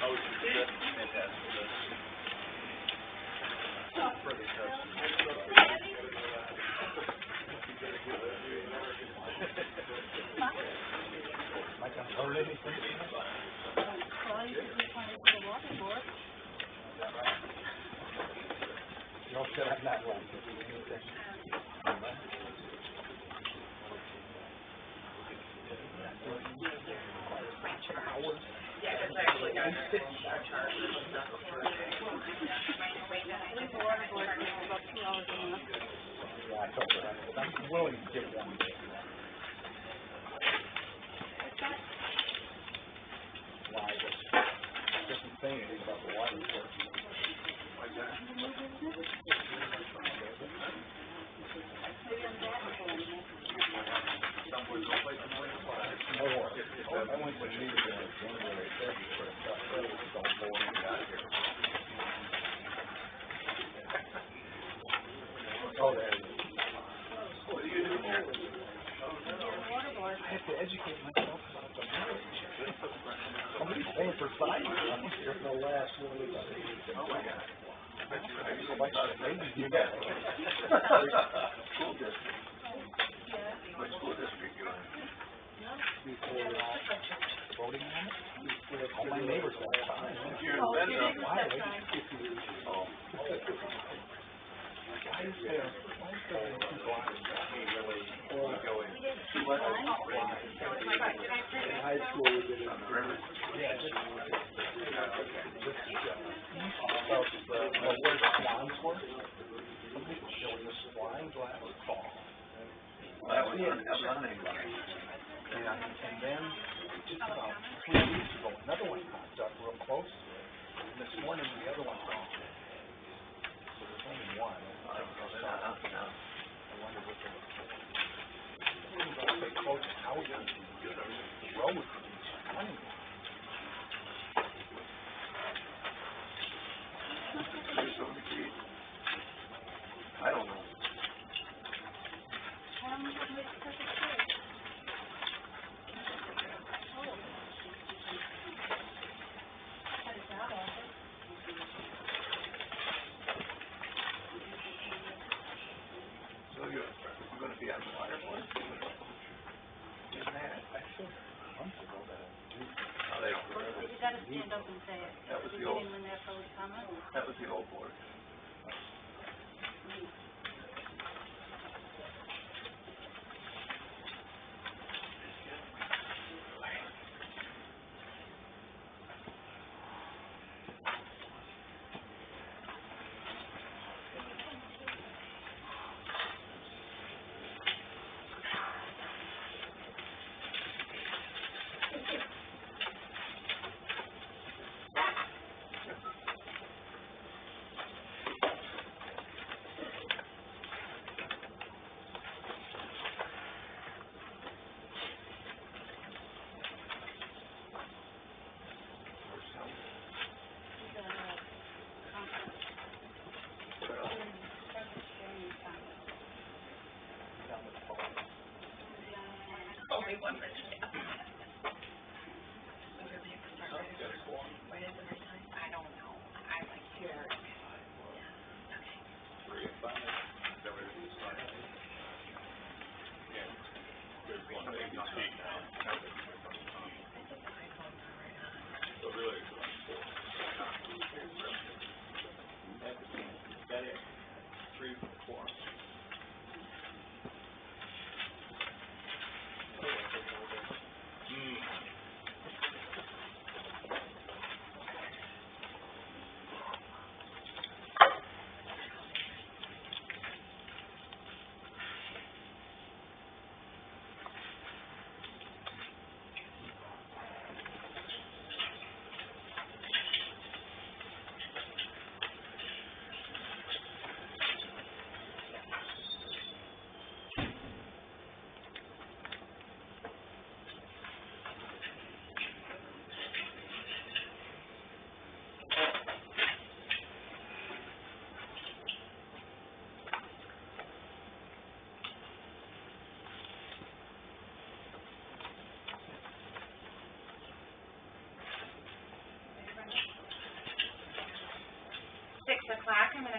Oh, good. Fantastic. Perfect. Like I'm heard anything? Well, you should be trying to put a water board. No shit, I'm not one. Yeah, it's actually got a charger. I think the water board takes about 2 hours a month. Yeah, I told her that. I'm willing to give one. Why? Different thing about the water board. Like that? Someone's no place to play. I went to New York in January, February, for a stuff. It was so boring. Oh, there it is. What do you do here? Water board. I have to educate myself about the marriage. Somebody's paying for science. I'm here for the last one. Oh my God. Maybe you got it. School district. What school district you in? Before voting on it, all my neighbors all the time. You're in Oh, you Bend. didn't Why? that time. Oh. Why is there two blocks? Really going. See what? In high school, we did it on the river. Yeah, just where the swans were. Somebody was showing the swans last fall. That was running. And then, just about 2 weeks ago, another one popped up real close to it. And this morning, the other one's gone. So there's only one. I wonder what they're they close the houses, the road for these animals. I don't know. So you're going to be on the water board? I said months ago that No, they don't. You gotta stand up and say it. That was the old. When they're opposed comment. That was the old board. Only one minute. I don't know. I like here.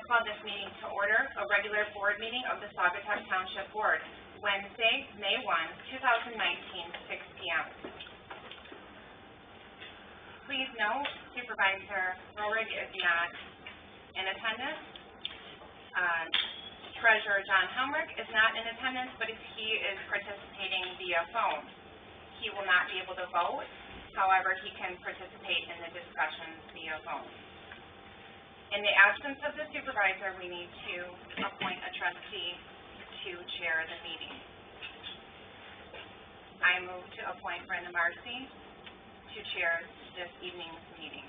call this meeting to order, a regular board meeting of the Saugatuck Township Board, Wednesday, May 1, 2019, 6 p.m. Please note, Supervisor Rohrig is not in attendance. Treasurer John Helmrich is not in attendance, but he is participating via phone. He will not be able to vote, however, he can participate in the discussions via phone. In the absence of the supervisor, we need to appoint a trustee to chair the meeting. I move to appoint Brenda Marcy to chair this evening's meeting.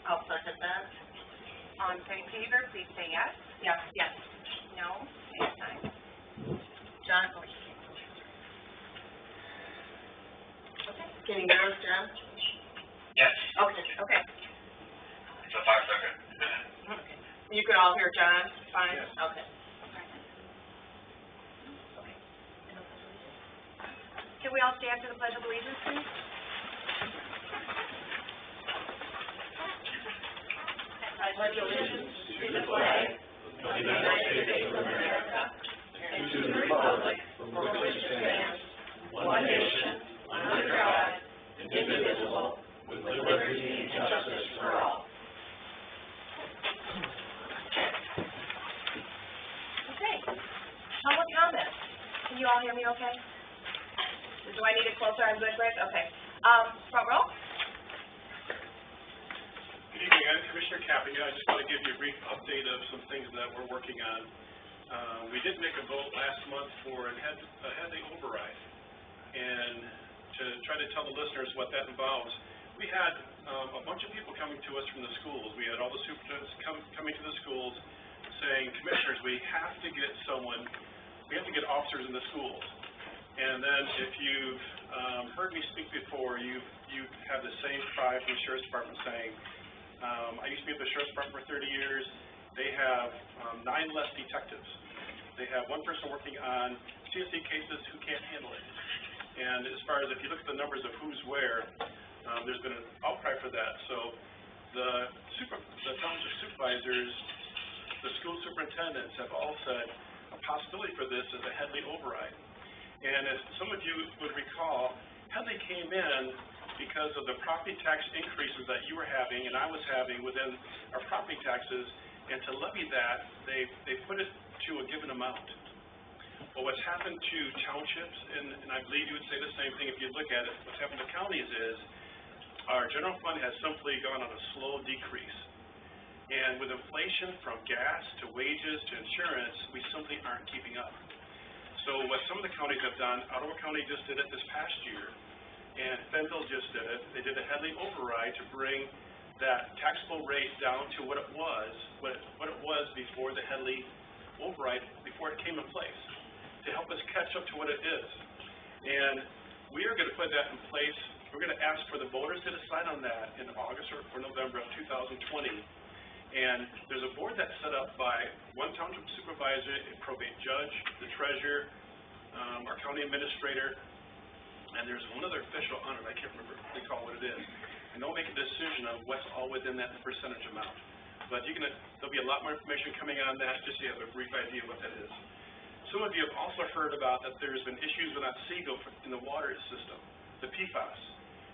I'll second that. All in favor, please say yes. Yes. Yes. No? Same sign. John? Okay. Can you hear us, John? Yes. Okay. Okay. It's a 5-second. Okay. You can all hear John? Fine? Yes. Okay. Can we all stand for the Pledge of Allegiance, please? I pledge allegiance to the flag of the United States of America and to the republic for which it stands, one nation, under God, indivisible, with liberty and justice for all. Okay. Public comment. Can you all hear me okay? Do I need it closer? I'm good, Greg? Okay. Front row? Good evening, I'm Commissioner Cappy. I just want to give you a brief update of some things that we're working on. We did make a vote last month for a headly override, and to try to tell the listeners what that involves, we had a bunch of people coming to us from the schools. We had all the superintendents coming to the schools saying, Commissioners, we have to get officers in the schools. And then if you've heard me speak before, you have the same cry from the Sheriff's Department saying, I used to be at the Sheriff's Department for 30 years. They have 9 less detectives. They have 1 person working on CSC cases who can't handle it. And as far as if you look at the numbers of who's where, there's been an outcry for that. So the township supervisors, the school superintendents have all said a possibility for this is a Headley override. And as some of you would recall, Headley came in because of the property tax increases that you were having and I was having within our property taxes, and to levy that, they put it to a given amount. Well, what's happened to townships, and I believe you would say the same thing if you look at it, what's happened to counties is our general fund has simply gone on a slow decrease. And with inflation from gas to wages to insurance, we simply aren't keeping up. So what some of the counties have done, Ottawa County just did it this past year, and Fenville just did it. They did a Headley override to bring that taxable rate down to what it was before the Headley override, before it came in place, to help us catch up to what it is. And we are going to put that in place. We're going to ask for the voters to decide on that in August or November of 2020. And there's a board that's set up by 1 township supervisor, a probate judge, the treasurer, our county administrator, and there's one other official on it. I can't recall what it is. And they'll make a decision on what's all within that percentage amount. But there'll be a lot more information coming on that, just so you have a brief idea of what that is. Some of you have also heard about that there's been issues with that Seagull in the water system, the PFAS.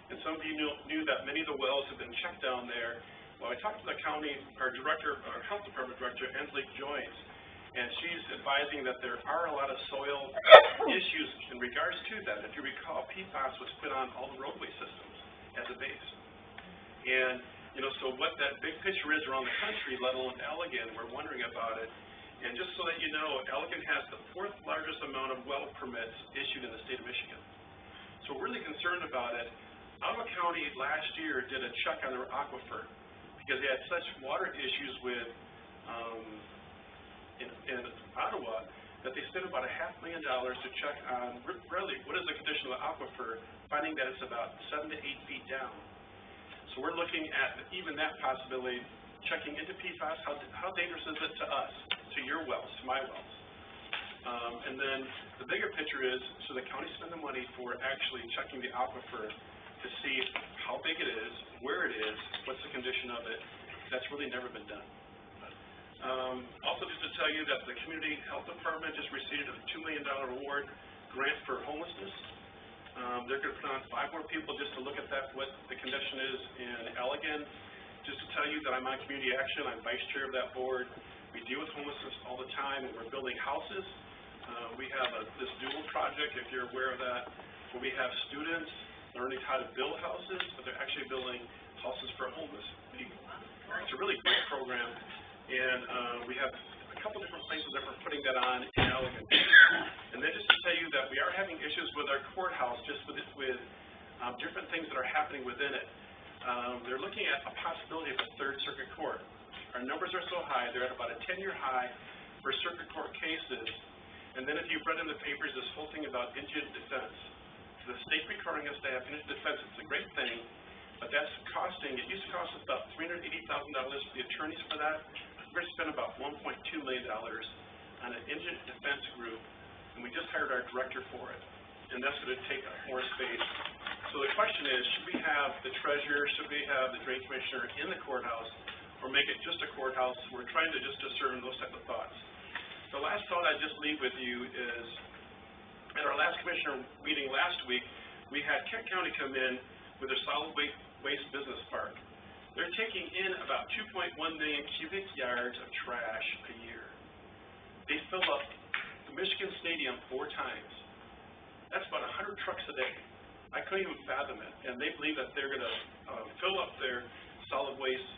And some of you knew that many of the wells have been checked down there. Well, I talked to the county, our health department director, Angelique Joynes, and she's advising that there are a lot of soil issues in regards to that. If you recall, PFAS was put on all the roadway systems as a base. And, so what that big picture is around the country, let alone Allegan, we're wondering about it. And just so that you know, Allegan has the 4th largest amount of well permits issued in the state of Michigan. So we're really concerned about it. Ottawa County last year did a check on their aquifer because they had such water issues with in Ottawa that they spent about $500,000 to check on really what is the condition of the aquifer, finding that it's about 7 to 8 feet down. So we're looking at even that possibility, checking into PFAS, how dangerous is it to us, to your wells, to my wells. And then the bigger picture is, so the county spend the money for actually checking the aquifer to see how big it is, where it is, what's the condition of it. That's really never been done. Also just to tell you that the Community Health Department just received a $2 million award grant for homelessness. They're going to put on 5 more people just to look at that, what the condition is in Allegan. Just to tell you that I'm on Community Action, I'm vice chair of that board. We deal with homelessness all the time, and we're building houses. We have this dual project, if you're aware of that, where we have students learning how to build houses, but they're actually building houses for homeless people. It's a really great program, and we have a couple different places that we're putting that on in Allegan. And then just to tell you that we are having issues with our courthouse, just with different things that are happening within it. They're looking at a possibility of a 3rd Circuit Court. Our numbers are so high, they're at about a 10-year high for circuit court cases. And then if you've read in the papers this whole thing about indigent defense. The state requiring us to have indigent defense, it's a great thing, but that's costing, it used to cost us about $380,000 for the attorneys for that. We're going to spend about $1.2 million on an indigent defense group, and we just hired our director for it. And that's going to take up more space. So the question is, should we have the treasurer, should we have the drain commissioner in the courthouse, or make it just a courthouse? We're trying to just discern those type of thoughts. The last thought I'd just leave with you is, at our last commissioner meeting last week, we had Kent County come in with their solid waste business park. They're taking in about 2.1 million cubic yards of trash a year. They fill up the Michigan Stadium 4 times. That's about 100 trucks a day. I couldn't even fathom it. And they believe that they're going to fill up their solid waste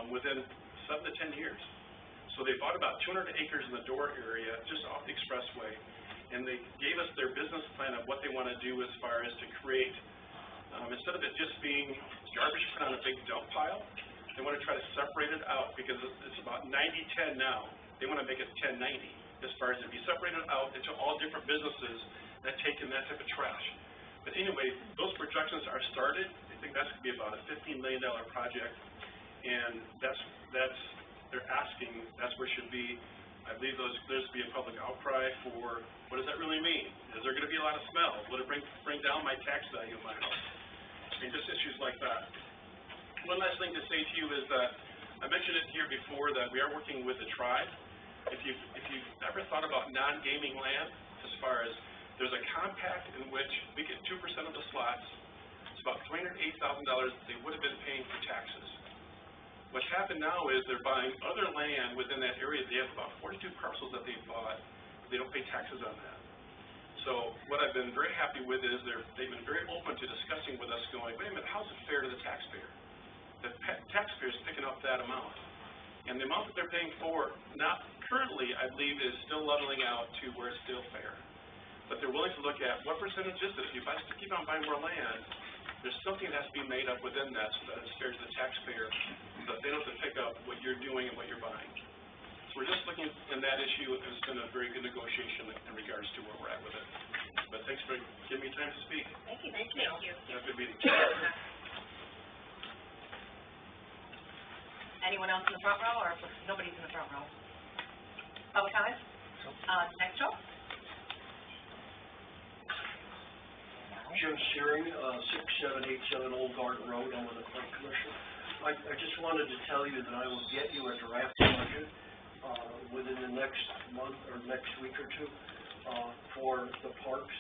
within 7 to 10 years. So they bought about 200 acres in the Door area, just off the expressway, and they gave us their business plan of what they want to do as far as to create, instead of it just being garbage put on a big dump pile, they want to try to separate it out because it's about 90-10 now. They want to make it 10-90 as far as to be separated out into all different businesses that take in that type of trash. But anyway, those projections are started. I think that's going to be about a $15 million project, and that's they're asking, that's where it should be. I believe there's to be a public outcry for what does that really mean? Is there going to be a lot of smell? Will it bring down my tax value of my house? I mean, just issues like that. One last thing to say to you is that I mentioned it here before that we are working with the tribe. If you've ever thought about non-gaming land, as far as there's a compact in which we get 2% of the slots, it's about $308,000 they would have been paying for taxes. What's happened now is they're buying other land within that area. They have about 42 parcels that they bought. They don't pay taxes on that. So what I've been very happy with is they've been very open to discussing with us going, wait a minute, how's it fair to the taxpayer? The taxpayer is picking up that amount. And the amount that they're paying for, not currently, I believe, is still leveling out to where it's still fair. But they're willing to look at what percentage is this. If I keep on buying more land, there's something that has to be made up within that so that it's fair to the taxpayer, so that they don't have to pick up what you're doing and what you're buying. So we're just looking in that issue, and it's been a very good negotiation in regards to where we're at with it. But thanks for giving me time to speak. Thank you. Thank you. Have a good meeting. Anyone else in the front row, or nobody's in the front row? Public comment? Next row? Jim Searing, 6787 Old Garden Road, I'm with the Planning Commission. I just wanted to tell you that I will get you a draft budget within the next month or next week or two for the parks,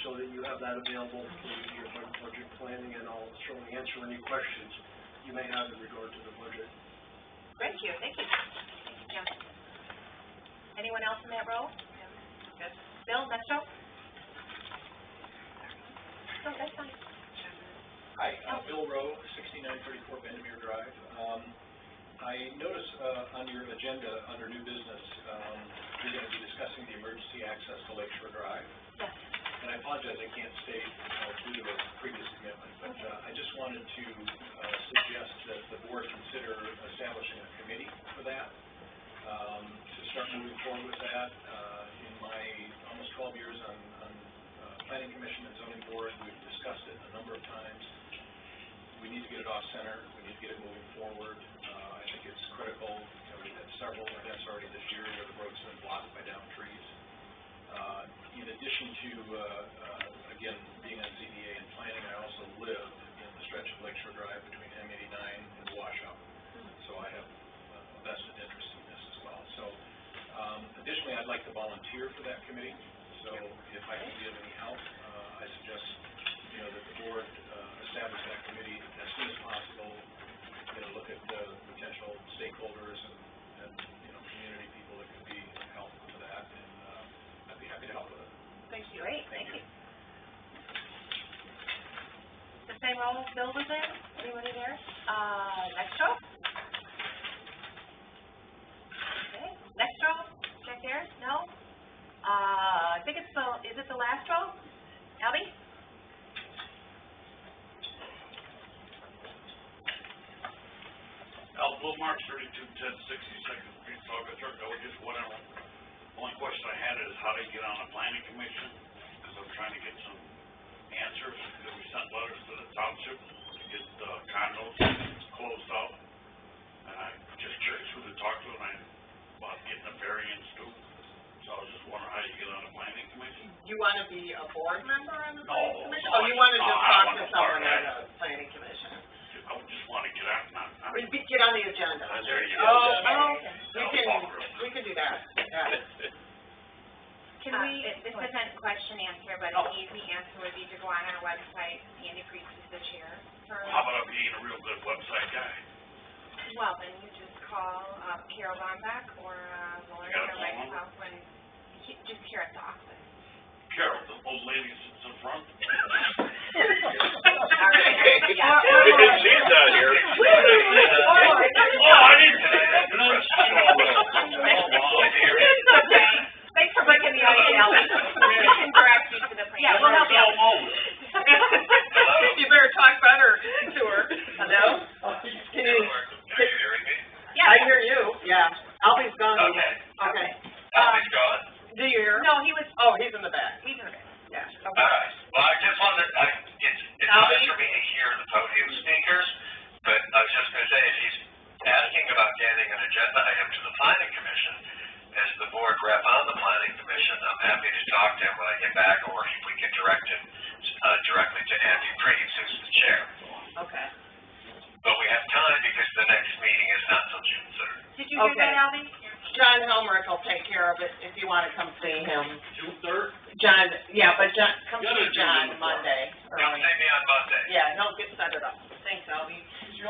so that you have that available for your budget planning, and I'll certainly answer any questions you may have in regard to the budget. Thank you. Thank you. Jim. Anyone else in that row? Good. Bill, next row? Oh, that's fine. Hi, Bill Rowe, 6934 Bendemeer Drive. I notice on your agenda, under new business, you're going to be discussing the emergency access to Lakeshore Drive. Yes. And I apologize, I can't stay due to a previous commitment, but I just wanted to suggest that the board consider establishing a committee for that, to start moving forward with that. In my almost 12 years on Planning Commission and Zoning Board, we've discussed it a number of times. We need to get it off center. We need to get it moving forward. I think it's critical. You know, we've had several events already this year where the roads have been blocked by downed trees. In addition to, again, being on ZBA and planning, I also live in the stretch of Lakeshore Drive between M89 and the washout. So I have a vested interest in like to volunteer for that committee, so if I can be of any help, I suggest, you know, that the board, establish that committee as soon as possible, you know, look at the potential stakeholders and, you know, community people that could be helpful to that, and, I'd be happy to help with it. Thank you. Great, thank you. The same role Bill was in? Anybody there? Next row? Okay, next row? Check there? No? I think it's is it the last row? Albie? Al Blue-Marks, 3210 62nd Street, Saugatuck. I was just wondering, one question I had is how to get on a planning commission, because I'm trying to get some answers, because we sent letters to the township to get the condos closed out. And I'm just curious who to talk to, and about getting a variance too. So I was just wondering how you get on a planning commission. You wanna be a board member on the No, planning commission? no, Oh, you wanna no, just I talk want to to someone start on the planning commission? I just want to get on. Get on the agenda. There you go. Oh, okay. No, We can do that, yeah. Can we, this isn't question answer, but an easy answer would be to go on our website. Andy Priest is the chair for. How about being a real good website guy? Well, then you just call Carol Bonbach or Lauren Got a or phone number? myself when, just here at the office. Carol, the old lady sits in front. All right, yeah. She's not here. Oh, I didn't say that. It's okay. Thanks for booking the audio. We can direct you to the plan. Yeah, we'll help you out. You better talk better to her. Hello? Can you? Are you hearing me? Yeah. I hear you, yeah. Albie's gone. Okay. Okay. Albie's gone. Do you hear? No, he was, Oh, he's in the back. he's in a bit. Yeah. All right. Well, I just wanted, it's nice for me to hear the podium speakers, but I was just going to say, if he's asking about getting an agenda item to the planning commission, as the board rep on the planning commission, I'm happy to talk to him when I get back, or if we can direct him directly to Andy Priest, who's the chair. Okay. But we have time because the next meeting is not till June 3rd. Did you hear that, Okay. Albie? John Helmrich will take care of it if you wanna come see him. June 3rd? John, yeah, but John, come Gotta see do John it. Monday. Come early. see me on Monday. Yeah, he'll get set it up. Thanks, Albie. Thank you.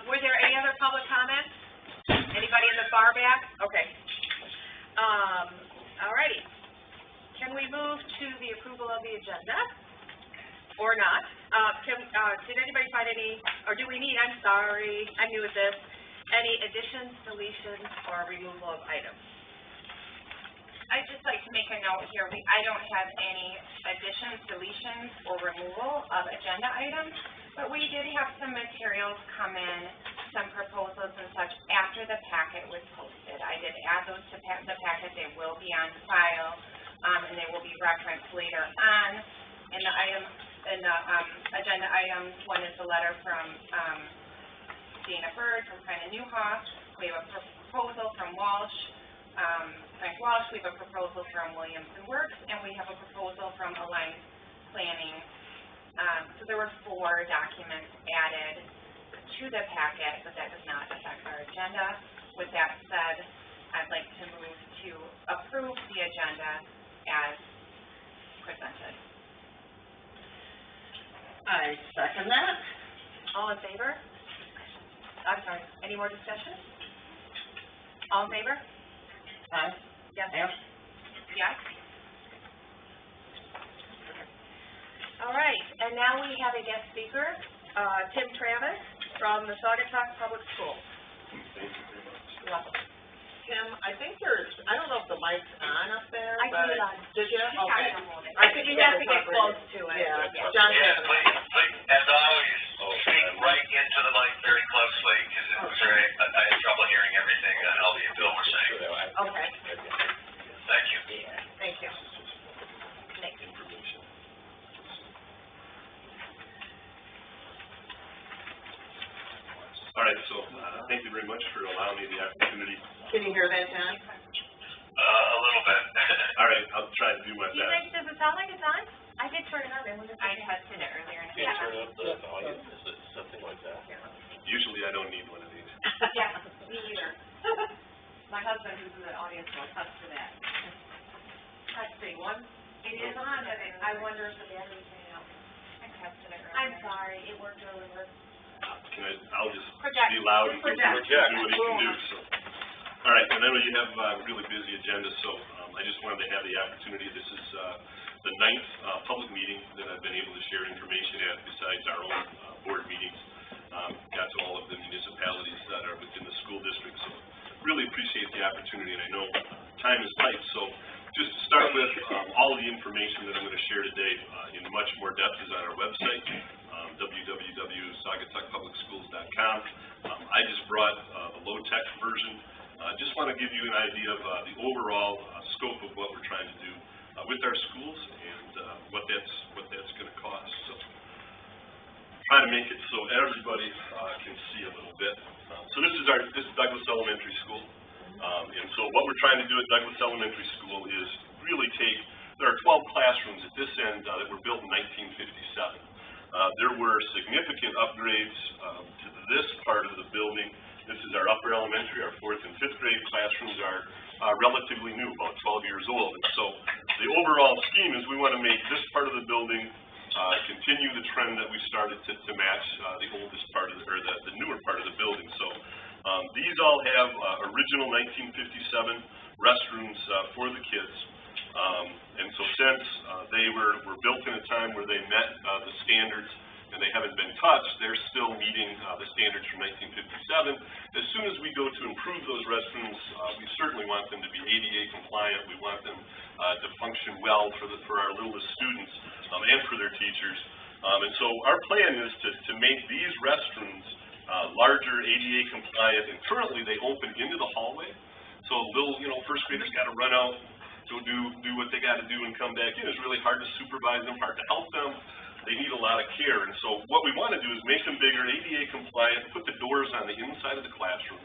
Were there any other public comments? Anybody in the far back? Okay. Alrighty. Can we move to the approval of the agenda? Or not? Did anybody find any, or do we need, I'm sorry, I'm new at this, any additions, deletions, or removal of items? I'd just like to make a note here, I don't have any additions, deletions, or removal of agenda items, but we did have some materials come in, some proposals and such after the packet was posted. I did add those to the packet, they will be on file, and they will be referenced later on in the agenda items. One is the letter from Dana Bird from Frank Newhoff. We have a proposal from Walsh, Frank Walsh. We have a proposal from Williamson Works, and we have a proposal from Alliance Planning. So there were 4 documents added to the packet, but that does not affect our agenda. With that said, I'd like to move to approve the agenda as presented. I second that. All in favor? I'm sorry, any more discussion? All in favor? Aye. Yes. Yep. Yes? All right, and now we have a guest speaker, Tim Travis from the Saugatuck Public Schools. Thank you very much. You're welcome. Tim, I think I don't know if the mic's on up there, I but. turned it on. Did you? You Okay. have to hold it. I think You you have gotta to get cover close it. to it. Yeah. Yeah. John. Yes, please, as always, speak right into the mic very closely, because it was very, I had trouble hearing everything Albie and Bill were saying. Okay. Thank you. Thank you. All right, so thank you very much for allowing me the opportunity. Can you hear that, John? A little bit. All right, I'll try to do my You best. guys, does it sound like it's on? I did turn it on, and I tested it earlier. Can you turn up the volume? Is it something like that? I wonder if the batteries ran out. I tested it earlier. I'm sorry, it worked really well. I'll just Project. be loud and do Project. what he can do, so. All right, and then we have a really busy agenda, so I just wanted to have the opportunity, this is the 9th public meeting that I've been able to share information at besides our own board meetings. Got to all of the municipalities that are within the school district, so really appreciate the opportunity, and I know time is tight, so just to start with, all of the information that I'm going to share today in much more depth is on our website, www.saugatuckpublicschools.com. I just brought the low-tech version. Just want to give you an idea of the overall scope of what we're trying to do with our schools and what that's going to cost. So, try to make it so everybody can see a little bit. So this is Douglas Elementary School. And so what we're trying to do at Douglas Elementary School is really there are 12 classrooms at this end that were built in 1957. There were significant upgrades to this part of the building. This is our upper elementary, our 4th and 5th grade classrooms are relatively new, about 12 years old. And so the overall scheme is we want to make this part of the building continue the trend that we started to match the oldest part of the newer part of the building. So these all have original 1957 restrooms for the kids. And so since they were built in a time where they met the standards and they haven't been touched, they're still meeting the standards from 1957. As soon as we go to improve those restrooms, we certainly want them to be ADA compliant. We want them to function well for our littlest students and for their teachers. And so our plan is to make these restrooms larger, ADA compliant, and currently they open into the hallway. So little, first graders got to run out, go do what they got to do and come back in. It's really hard to supervise them, hard to help them. They need a lot of care, and so what we want to do is make them bigger, ADA compliant, put the doors on the inside of the classroom.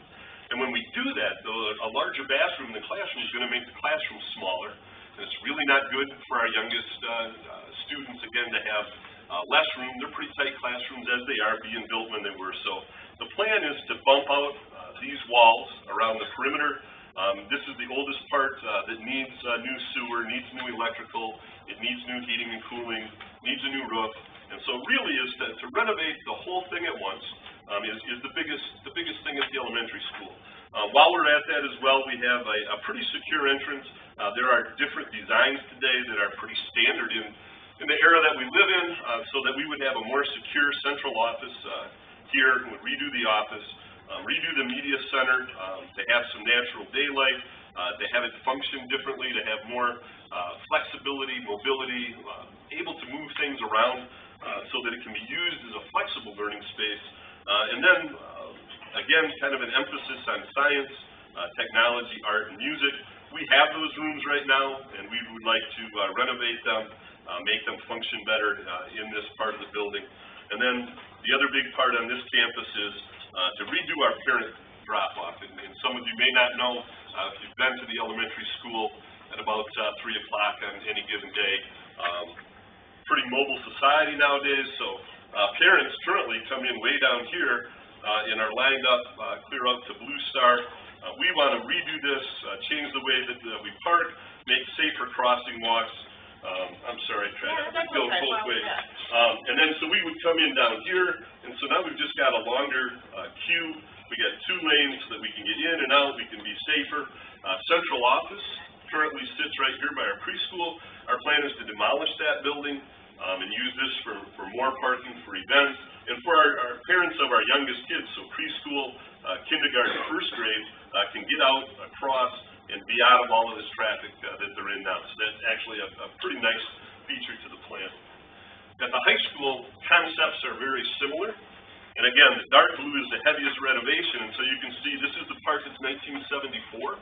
And when we do that, though, a larger bathroom in the classroom is going to make the classroom smaller, and it's really not good for our youngest students, again, to have less room. They're pretty tight classrooms as they are being built when they were. So the plan is to bump out these walls around the perimeter. This is the oldest part that needs new sewer, needs new electrical, it needs new heating and cooling, needs a new roof, and so really is to renovate the whole thing at once is the biggest thing at the elementary school. While we're at that as well, we have a pretty secure entrance. There are different designs today that are pretty standard in the era that we live in, so that we would have a more secure central office here. We would redo the office, redo the media center to have some natural daylight, to have it function differently, to have more flexibility, mobility, able to move things around so that it can be used as a flexible learning space. And then, again, kind of an emphasis on science, technology, art, and music. We have those rooms right now, and we would like to renovate them, make them function better in this part of the building. And then the other big part on this campus is to redo our parent drop-off. And some of you may not know, if you've been to the elementary school at about 3 o'clock on any given day, pretty mobile society nowadays, so parents currently come in way down here and are lined up clear up to Blue Star. We want to redo this, change the way that we park, make safer crossing walks. I'm sorry, I tried to go both ways. And then so we would come in down here, and so now we've just got a longer queue. We got 2 lanes so that we can get in and out, we can be safer. Central office currently sits right here by our preschool. Our plan is to demolish that building and use this for more parking for events. And for our parents of our youngest kids, so preschool, kindergarten, 1st grade, can get out, across, and be out of all of this traffic that they're in now. So that's actually a pretty nice feature to the plan. At the high school, concepts are very similar. And again, the dark blue is the heaviest renovation, and so you can see this is the part that's 1974.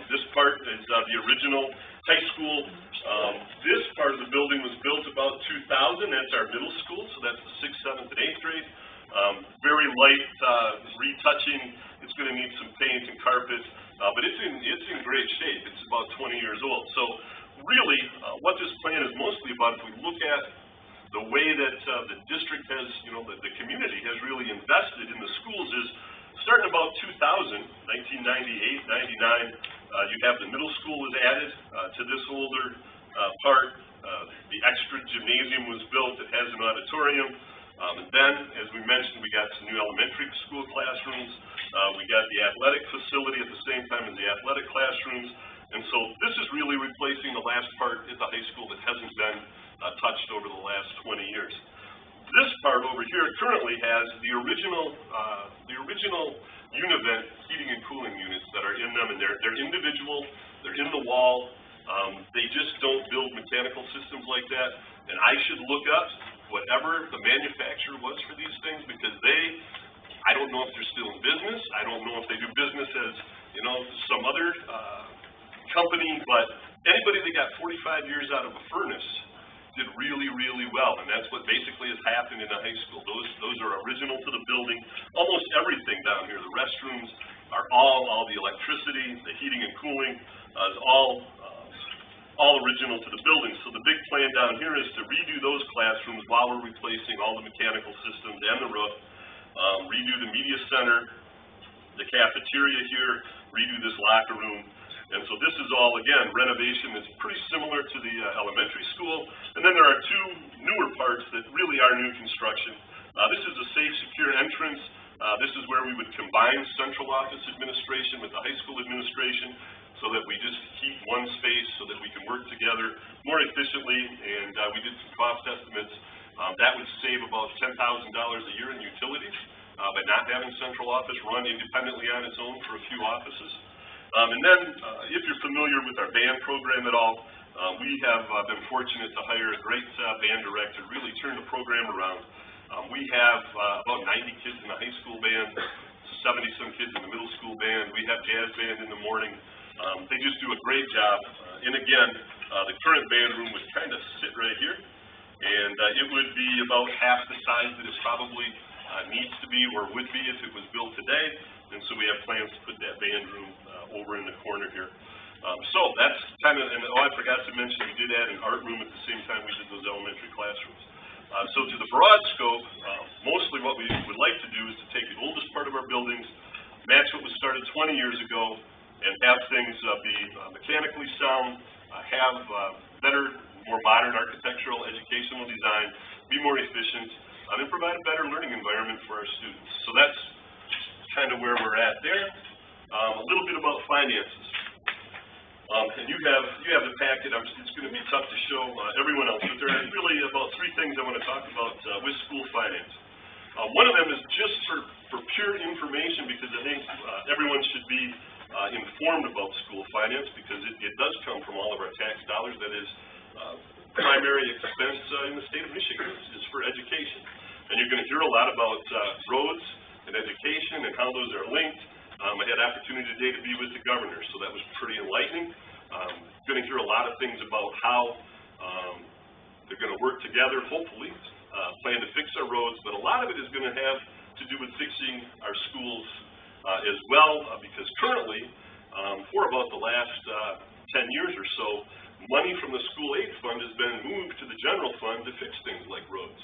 This part is the original high school. This part of the building was built about 2000. That's our middle school, so that's the 6th, 7th, and 8th grade. Very light retouching. It's going to need some paint and carpet, but it's in great shape. It's about 20 years old. So really, what this plan is mostly about, if we look at the way that the district has, the community has really invested in the schools, is starting about 2000, 1998, 99, you have the middle school was added to this older part. gymnasium was built, it has an auditorium. And then, as we mentioned, we got some new elementary school classrooms. We got the athletic facility at the same time as the athletic classrooms. And so this is really replacing the last part at the high school that hasn't been touched over the last 20 years. This part over here currently has the original Univent heating and cooling units that are in them, and they're individual, they're in the wall. They just don't build mechanical systems like that. And I should look up whatever the manufacturer was for these things, because I don't know if they're still in business. I don't know if they do business as, some other company, but anybody that got 45 years out of a furnace did really, really well, and that's what basically has happened in a high school. Those are original to the building. Almost everything down here, the restrooms are all the electricity, the heating and cooling is all original to the building. So the big plan down here is to redo those classrooms while we're replacing all the mechanical systems and the roof, redo the media center, the cafeteria here, redo this locker room. And so this is all, again, renovation that's pretty similar to the elementary school. And then there are two newer parts that really are new construction. This is a safe, secure entrance. This is where we would combine central office administration with the high school administration so that we just keep one space so that we can work together more efficiently. And we did some cost estimates. That would save about $10,000 a year in utilities by not having central office run independently on its own for a few offices. And then, if you're familiar with our band program at all, we have been fortunate to hire a great band director, really turn the program around. We have about 90 kids in the high school band, 70-some kids in the middle school band. We have jazz band in the morning. They just do a great job. And again, the current band room would kind of sit right here, and it would be about half the size that it probably needs to be or would be if it was built today. And so we have plans to put that band room over in the corner here. So that's kind of, and I forgot to mention, we did add an art room at the same time we did those elementary classrooms. So to the broad scope, mostly what we would like to do is to take the oldest part of our buildings, match what was started 20 years ago, and have things be mechanically sound, have better, more modern architectural, educational design, be more efficient, and provide a better learning environment for our students. So that's kind of where we're at there. A little bit about finances. And you have the packet. It's going to be tough to show everyone else, but there are really about three things I want to talk about with school finance. One of them is just for pure information, because I think everyone should be informed about school finance, because it does come from all of our tax dollars. That is primary expense in the state of Michigan is for education. And you're going to hear a lot about roads and education and how those are linked. I had opportunity today to be with the governor, so that was pretty enlightening. Going to hear a lot of things about how they're going to work together, hopefully, plan to fix our roads, but a lot of it is going to have to do with fixing our schools as well, because currently, for about the last 10 years or so, money from the school aid fund has been moved to the general fund to fix things like roads,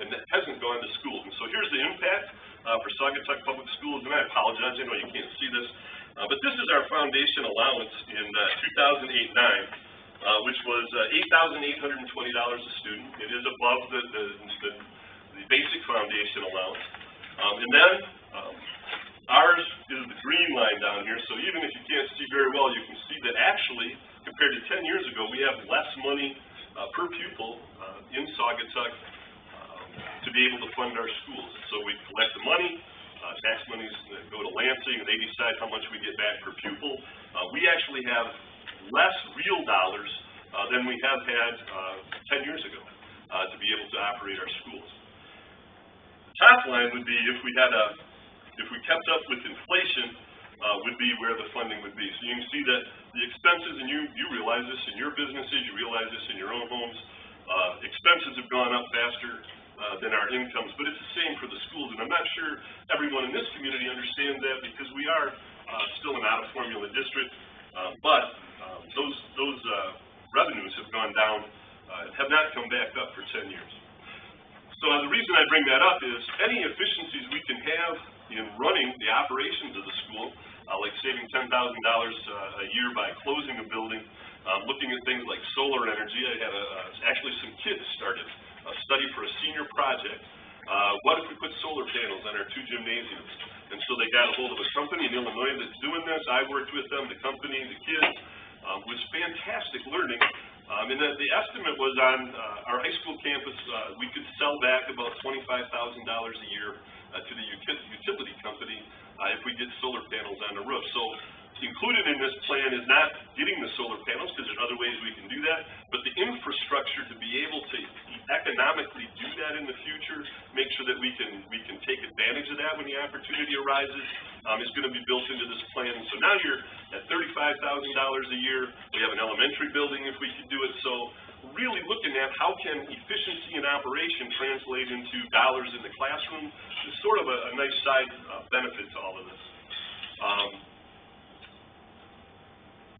and that hasn't gone to schools. And so here's the impact for Saugatuck Public Schools, and I apologize, I know you can't see this, but this is our foundation allowance in 2008-9, which was $8,820 a student. It is above the basic foundation allowance. And then ours is the green line down here, so even if you can't see very well, you can see that actually, compared to 10 years ago, we have less money per pupil in Saugatuck to be able to fund our schools. So we collect the money, tax monies go to Lansing, and they decide how much we get back per pupil. We actually have less real dollars than we have had 10 years ago to be able to operate our schools. The top line would be if we kept up with inflation, would be where the funding would be. So you can see that the expenses, and you realize this in your businesses, you realize this in your own homes, expenses have gone up faster than our incomes, but it's the same for the schools. And I'm not sure everyone in this community understands that, because we are still an out-of-formula district, but those revenues have gone down, have not come back up for 10 years. So the reason I bring that up is any efficiencies we can have in running the operations of the school, like saving $10,000 a year by closing a building, looking at things like solar energy. I had actually some kids started a study for a senior project. What if we put solar panels on our 2 gymnasiums? And so they got a hold of a company in Illinois that's doing this. I worked with them, the company, the kids. Was fantastic learning. And the estimate was on our high school campus, we could sell back about $25,000 a year to the utility company if we get solar panels on the roof. So included in this plan is not getting the solar panels, because there's other ways we can do that, but the infrastructure to be able to economically do that in the future, make sure that we can take advantage of that when the opportunity arises, is going to be built into this plan. So now you're at $35,000 a year. We have an elementary building if we could do it. So really looking at how can efficiency in operation translate into dollars in the classroom is sort of a nice side benefit to all of this.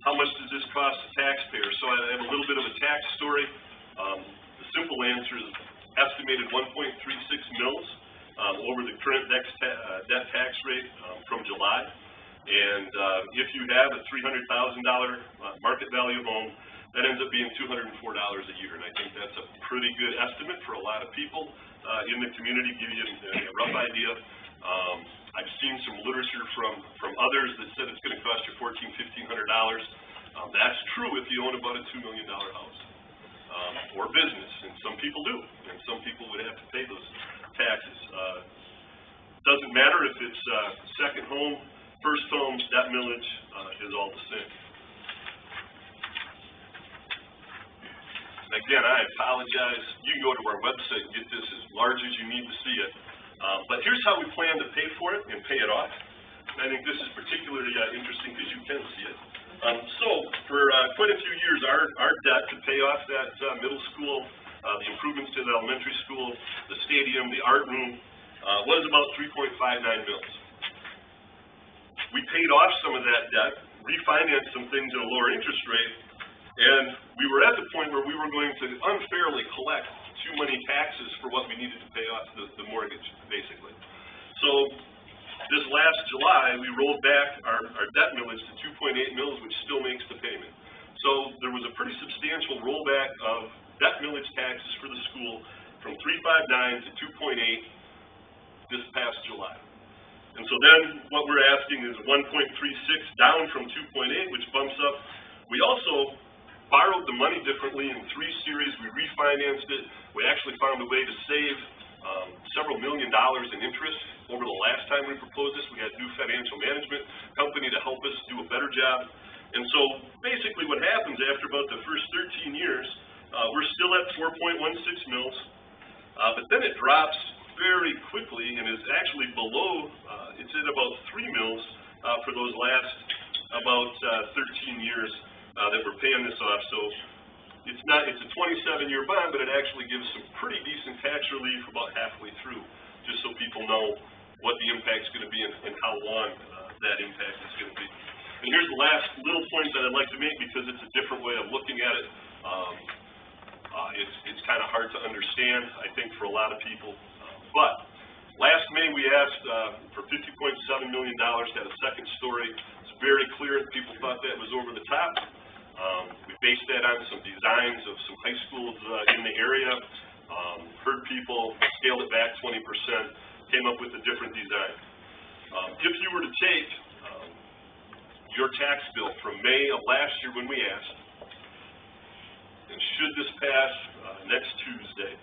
How much does this cost the taxpayer? So I have a little bit of a tax story. The simple answer is estimated 1.36 mils over the current debt tax rate from July. And if you have a $300,000 market value home, that ends up being $204 a year. And I think that's a pretty good estimate for a lot of people in the community, give you a rough idea. I've seen some literature from others that said it's going to cost you $1,400, $1,500. That's true if you own about a $2 million house or business, and some people do, and some people would have to pay those taxes. Doesn't matter if it's second home, first home, that millage is all the same. And again, I apologize. You can go to our website and get this as large as you need to see it. But here's how we plan to pay for it and pay it off. And I think this is particularly interesting because you can see it. So for quite a few years, our debt to pay off that middle school, the improvements to the elementary school, the stadium, the art room, was about 3.59 mils. We paid off some of that debt, refinanced some things at a lower interest rate, and we were at the point where we were going to unfairly collect too many taxes for what we needed to pay off the mortgage, basically. So this last July, we rolled back our debt millage to 2.8 mils, which still makes the payment. So there was a pretty substantial rollback of debt millage taxes for the school from 3.59 to 2.8 this past July. And so then what we're asking is 1.36 down from 2.8, which bumps up. We also borrowed the money differently in 3 series. We refinanced it. We actually found a way to save several $1 million in interest over the last time we proposed this. We had a new financial management company to help us do a better job. And so basically what happens after about the first 13 years, we're still at 4.16 mils, but then it drops very quickly and is actually below, it's at about 3 mils for those last about 13 years that we're paying this off. So it's a 27-year bond, but it actually gives some pretty decent tax relief about halfway through, just so people know what the impact's going to be and how long that impact is going to be. And here's the last little point that I'd like to make, because it's a different way of looking at it. It's kind of hard to understand, I think, for a lot of people. But last May we asked for $50.7 million to have a second story. It's very clear that people thought that was over the top. We based that on some designs of some high schools in the area, heard people, scaled it back 20%, came up with a different design. If you were to take your tax bill from May of last year when we asked, and should this pass next Tuesday,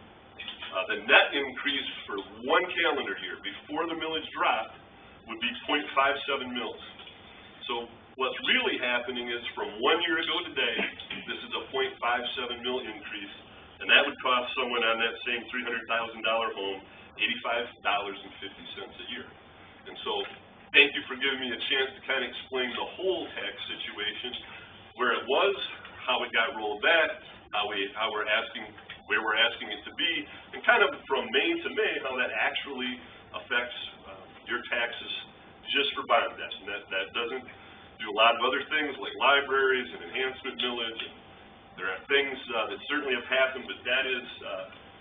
the net increase for 1 calendar year before the millage dropped would be 0.57 mils. So what's really happening is from 1 year ago today, this is a 0.57 mil increase, and that would cost someone on that same $300,000 home $85.50 a year. And so thank you for giving me a chance to kind of explain the whole tax situation, where it was, how it got rolled back, where we're asking it to be, and kind of from May to May, how that actually affects your taxes just for bond debt. And that doesn't do a lot of other things like libraries and enhancement millage. And there are things that certainly have happened, but that is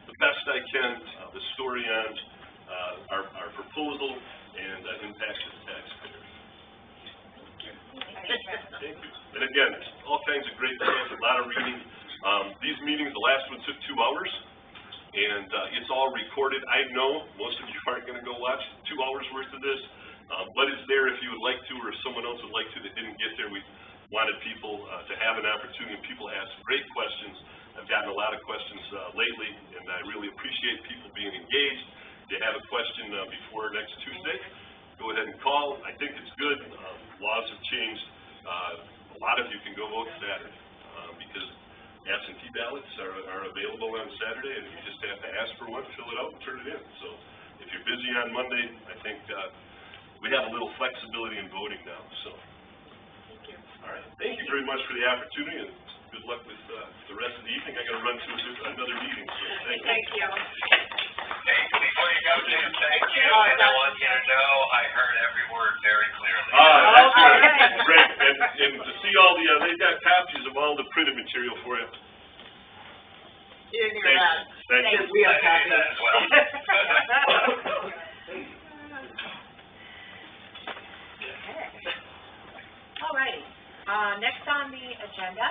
the best I can, the story on our proposal and impact to the taxpayers. Thank you. And again, all kinds of great stuff, a lot of reading. These meetings, the last one took 2 hours, and it's all recorded. I know most of you aren't gonna go watch 2 hours worth of this, but it's there if you would like to, or if someone else would like to that didn't get there. We wanted people to have an opportunity, and people asked great questions. I've gotten a lot of questions lately, and I really appreciate people being engaged. If you have a question before next Tuesday, go ahead and call. I think it's good. Laws have changed. A lot of you can go vote Saturday, because absentee ballots are available on Saturday, and you just have to ask for one, fill it out, and turn it in. So if you're busy on Monday, I think we have a little flexibility in voting now, so. Thank you. All right, thank you very much for the opportunity, and good luck with the rest of the evening. I gotta run to another meeting, so thank you. Thank you. Hey, before you go, Jim, thank you, and I want you to know I heard every word very clearly. That's good, Okay. great, and to see all the, they've got copies of all the printed material for you. You didn't hear that. Thank you. Because we have I can do copies. that as well. All righty, next on the agenda,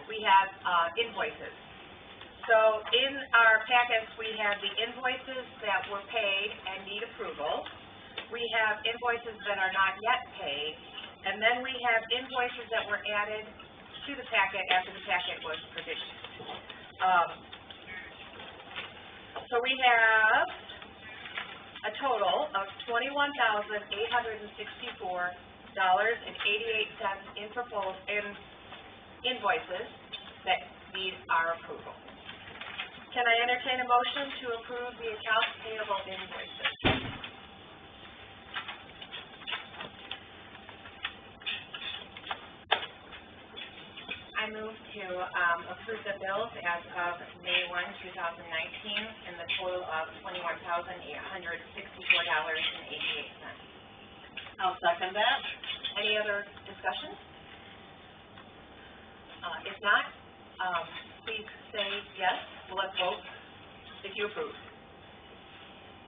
we have, invoices. So in our packets, we have the invoices that were paid and need approval. We have invoices that are not yet paid, and then we have invoices that were added to the packet after the packet was produced. So we have a total of $21,864.88 in invoices that need our approval. Can I entertain a motion to approve the accounts payable invoices? I move to approve the bills as of May 1, 2019, in the total of $21,864.88. I'll second that. Any other discussion? If not, please say yes. Let's vote if you approve.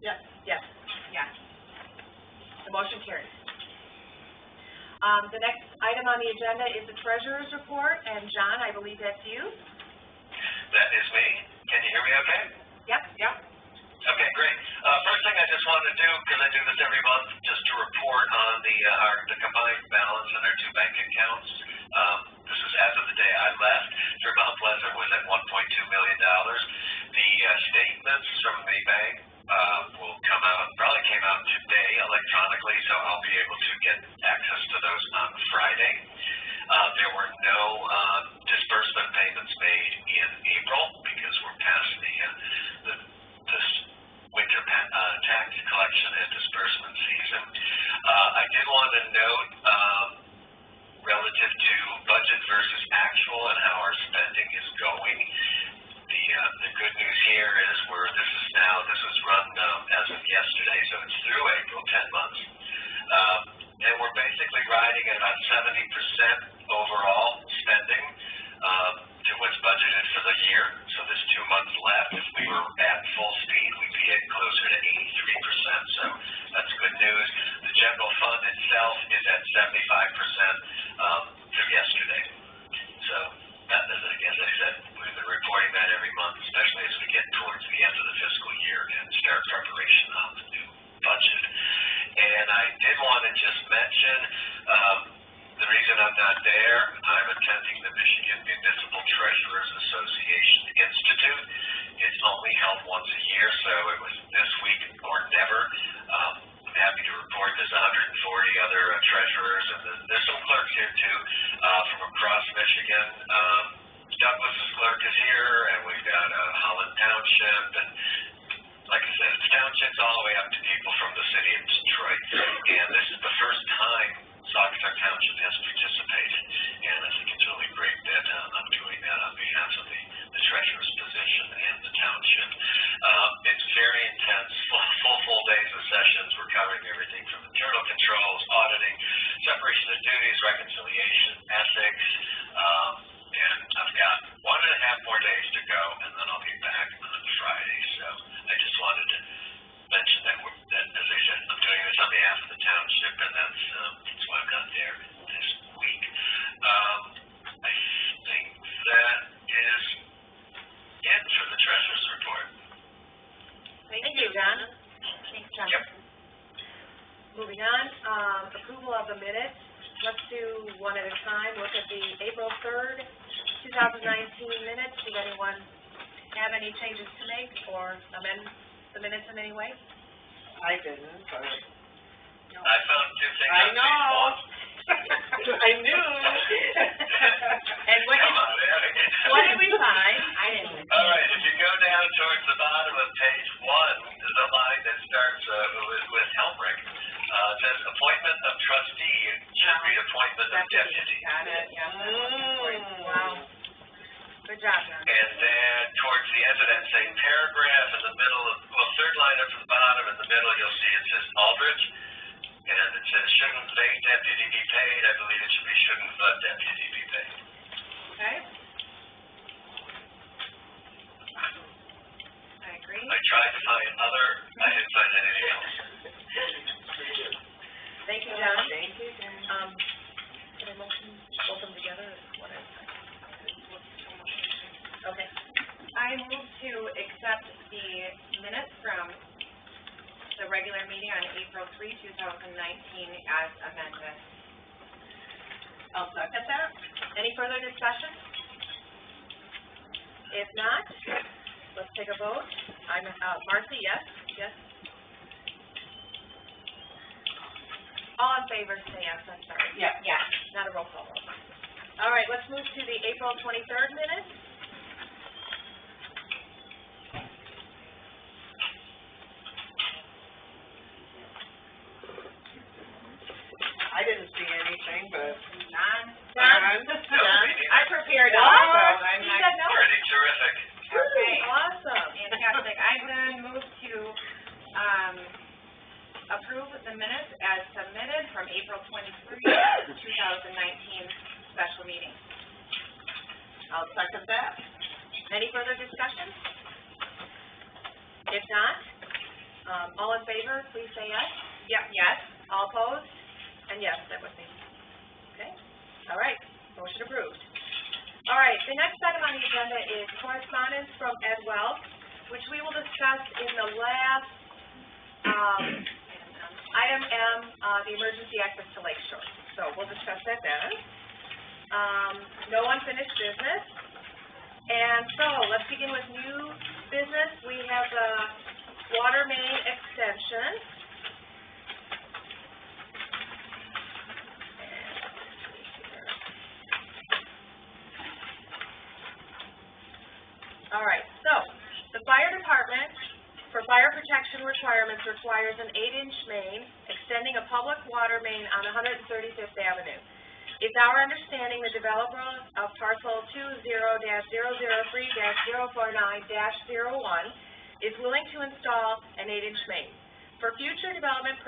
Yes. Yes. Yes. The motion carries. The next item on the agenda is the treasurer's report, and John, I believe that's you? That is me. Can you hear me okay? Yep. Yep. Okay, great. First thing I just wanted to do, because I do this every month, just to report on the combined balance in our 2 bank accounts. This is as of the day I left. For Mount Pleasant was at $1.2 million. The statements from the bank will come out, probably came out today electronically, so I'll be able to get access to those on Friday. There were no disbursement payments made in April because we're past the winter tax collection and disbursement season. I did want to note, relative to budget versus actual and how our spending is going, the good news here is this was run as of yesterday, so it's through April, 10 months. And we're basically riding at about 70% overall spending to what's budgeted for the year. So there's 2 months left. If we were at full speed, we'd be at closer to 83%. So that's good news. The general fund itself is at 75% through yesterday. So that is, as I said, we've been reporting that every month, especially as we get towards the end of the fiscal year and start preparation of the new budget. And I did want to just mention, the reason I'm not there, I'm attending the Michigan Municipal Treasurers Association Institute. It's only held once a year, so it was this week or never. I'm happy to report there's 140 other treasurers, and there's some clerks here too, from across Michigan. Douglas's clerk is here, and we've got Holland Township, and like I said, it's townships all the way up to people from the city of Detroit. And this is the first time Saugatuck Township has participated, and I think it's really great that I'm doing that on behalf of the treasurer's position and the township. It's very intense, full days of sessions. We're covering everything from internal controls, auditing, separation of duties, reconciliation, ethics, and I've got 1.5 more days to go, and then I'll be back on Friday. So I just wanted to mention that, as I said, I'm doing this on behalf of the township, and that's why I'm not there this week. approval of the minutes. Let's do one at a time. Look at the April 3rd, 2019 minutes. Did anyone have any changes to make or amend the minutes in any way? I didn't, but. I found two things I on page know. one. I knew. And what Come did, on, Abby. what did we find? I didn't. All right, if you go down towards the bottom of page one, there's a line that starts with Helmrich. It says appointment of trustee should read appointment of deputy. Got it, yeah. Wow. Good job, John. And then towards the end of that same paragraph, in the middle, third line up to the bottom, in the middle, you'll see it says Aldrich. And it says, shouldn't the deputy be paid? I believe it should be, shouldn't the deputy be paid? Okay. I agree. I tried to find I didn't find anything else. Thank you, John. Thank you, Jen. Can I motion both of them together or one at a time? Okay. I move to accept the minutes from the regular meeting on April 3, 2019 as amended. I'll second that. Any further discussion? If not, let's take a vote. I'm, Marcy, yes? Yes? All in favor, say yes, I'm sorry. Yeah. Yes, not a roll call vote. All right, let's move to the April 23rd minutes. I didn't see anything, but. John? John? I prepared What? also. I'm not. said no. Pretty terrific. Okay, awesome. Fantastic. I then move to, approve the minutes as submitted from April 23, 2019 special meeting. I'll second that. Any further discussion? If not, all in favor, please say yes. Yep, yes. All opposed? And yes, that was me. Okay, all right, motion approved. All right, the next item on the agenda is correspondence from Ed Wells, which we will discuss in the last, item M, the emergency access to Lake Shore. So we'll discuss that then. No unfinished business. And so let's begin with new business. We have the water main extension. All right, so the fire department, for fire protection requirements, requires an 8-inch main extending a public water main on 135th Avenue. It's our understanding the developer of parcel 20-003-049-01 is willing to install an 8-inch main. For future development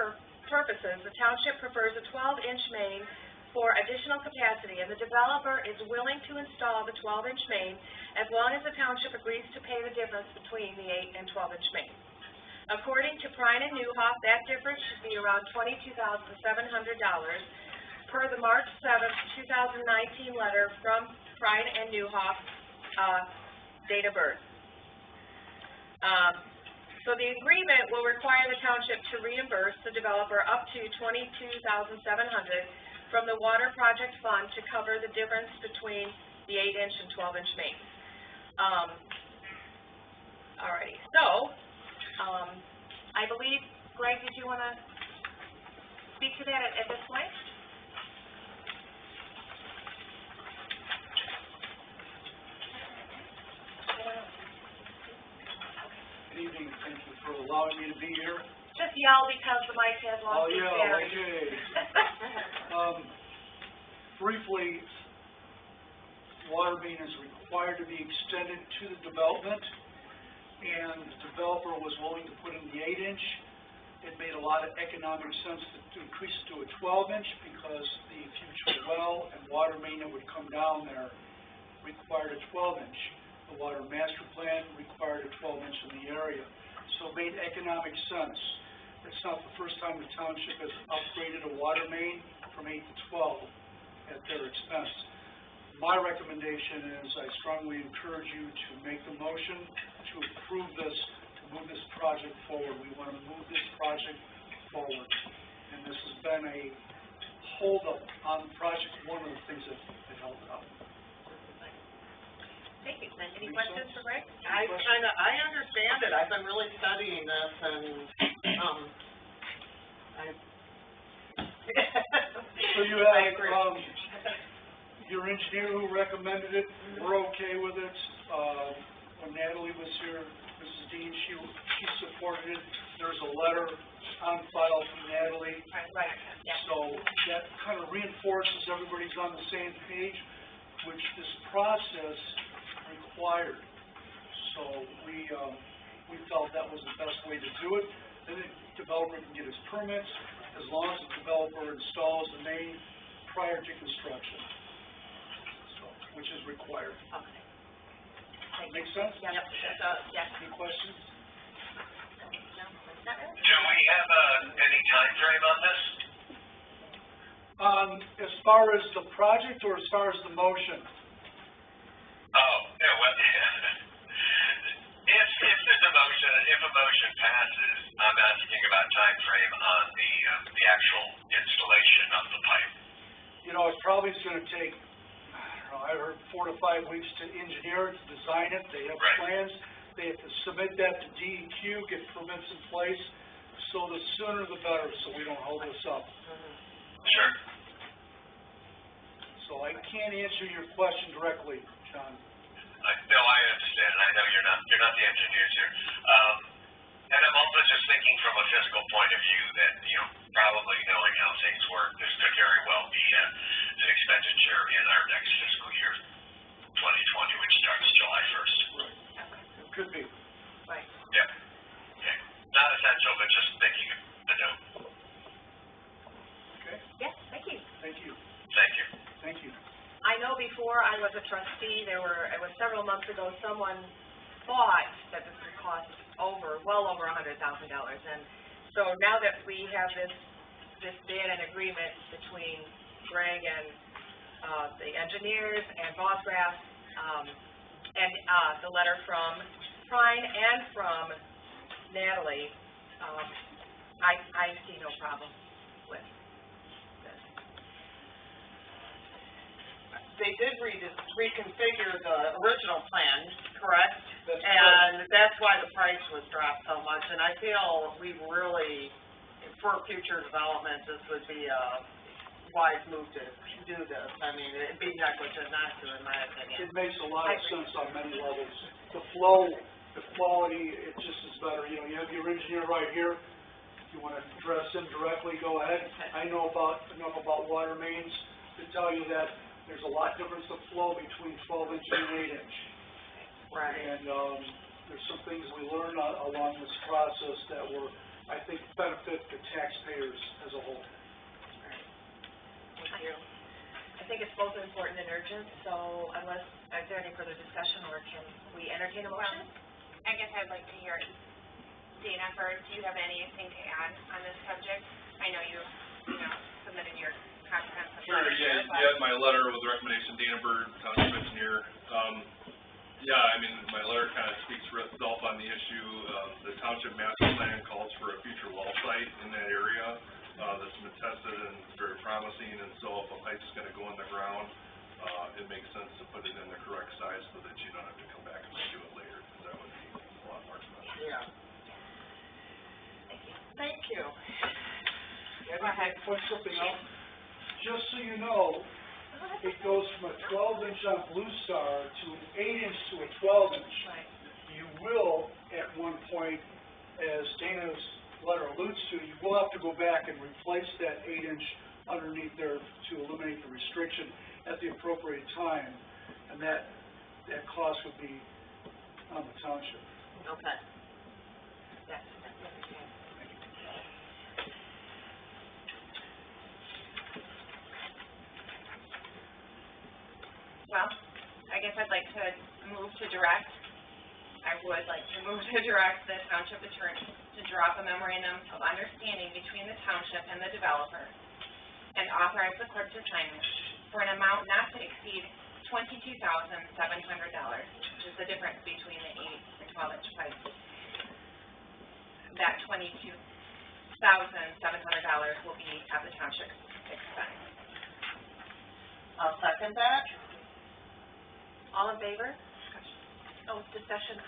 purposes, the township prefers a 12-inch main for additional capacity, and the developer is willing to install the 12-inch main as long as the township agrees to pay the difference between the 8 and 12-inch main. According to Prine and Newhoff, that difference should be around $22,700 per the March 7th, 2019 letter from Prine and Newhoff, date of birth. So the agreement will require the township to reimburse the developer up to $22,700 from the Water Project Fund to cover the difference between the 8-inch and 12-inch mains. Alrighty, so, I believe, Greg, did you want to speak to that at this point? Good evening, thank you for allowing me to be here. Just yell because the mic has lost its battery. Okay. Briefly, water main is required to be extended to the development, and the developer was willing to put in the 8-inch. It made a lot of economic sense to increase it to a 12-inch because the future well and water main that would come down there required a 12-inch. The water master plan required a 12-inch in the area, so it made economic sense. It's not the first time the township has upgraded a water main from 8 to 12 at their expense. My recommendation is I strongly encourage you to make the motion to approve this, to move this project forward. We want to move this project forward. And this has been a holdup on the project, one of the things that held it up. Thank you. Any questions for Greg? I understand it, I've been really studying this, and, So you I have, agree. your engineer who recommended it, we're okay with it. When Natalie was here, Mrs. Dean, she supported it. There's a letter on file from Natalie. Right, yeah. So that kind of reinforces everybody's on the same page, which this process required. So we felt that was the best way to do it. Then the developer can get his permits, as long as the developer installs the main prior to construction, so, which is required. Okay. Make sense? Yep, it does, yes. Any questions? No, not really. Do we have, any time frame on this? As far as the project or as far as the motion? Oh, yeah, well, if a motion passes, I'm asking about time frame on the actual installation of the pipe. You know, it probably is gonna take, I heard 4 to 5 weeks to engineer it, to design it, they have Right. plans, they have to submit that to DEQ, get permits in place, so the sooner the better, so we don't hold this up. Sure. So I can't answer your question directly, John. No, I understand, and I know you're not the engineers here. And I'm also just thinking from a fiscal point of view that, probably knowing how things work, this could very well be an expenditure in our next fiscal year, 2020, which starts July 1st. Right. It could be. Right. Yeah. Okay. Not essential, but just making a note. Okay, Yes, thank you. thank you, Thank you. thank you. I know before I was a trustee, it was several months ago, someone thought that this would cost well over $100,000. And so now that we have this bid and agreement between Greg and, the engineers and Bosgraff, and, the letter from Prine and from Natalie, I see no problem with this. They did reconfigure the original plan, correct? That's correct. And that's why the price was dropped so much, and I feel we really, for future development, this would be a wise move to do this. I mean, it'd be negligent not to, in my opinion. It makes a lot of sense on many levels. The flow, the quality, it just is better. You know, you have your engineer right here. If you want to address him directly, go ahead. I know enough about water mains to tell you that there's a lot difference of flow between 12-inch and 8-inch. Right. And, there's some things we learned along this process that were, I think, benefit the taxpayers as a whole. Thank you. I think it's both important and urgent, so is there any further discussion, or can we entertain a motion? I guess I'd like to hear Dana first. Do you have anything to add on this subject? I know you submitted your comprehensive Sure, letter here, but... you had my letter with the recommendation, Dana Bird, Township Engineer. Yeah, I mean, my letter kind of speaks for itself on the issue. The Township Master Plan calls for a future well site in that area that's been tested and it's very promising, and so if a pipe's gonna go in the ground, it makes sense to put it in the correct size so that you don't have to come back and do it later, because that would be a lot more expensive. Yeah. Thank you. Go ahead. Point something out. Just so you know, it goes from a 12-inch on Blue Star to an 8-inch to a 12-inch. Right. You will, at one point, as Dana's letter alludes to, you will have to go back and replace that 8-inch underneath there to eliminate the restriction at the appropriate time, and that cost would be on the township. Okay. Yes. Well, I guess I'd like to move to direct, I would like to move to direct the township attorney to draw up a memorandum of understanding between the township and the developer and authorize the clerk to sign it for an amount not to exceed $22,700, which is the difference between the 8 and 12-inch pipes. That $22,700 will be at the township expense. I'll second that. All in favor? Oh, discussion.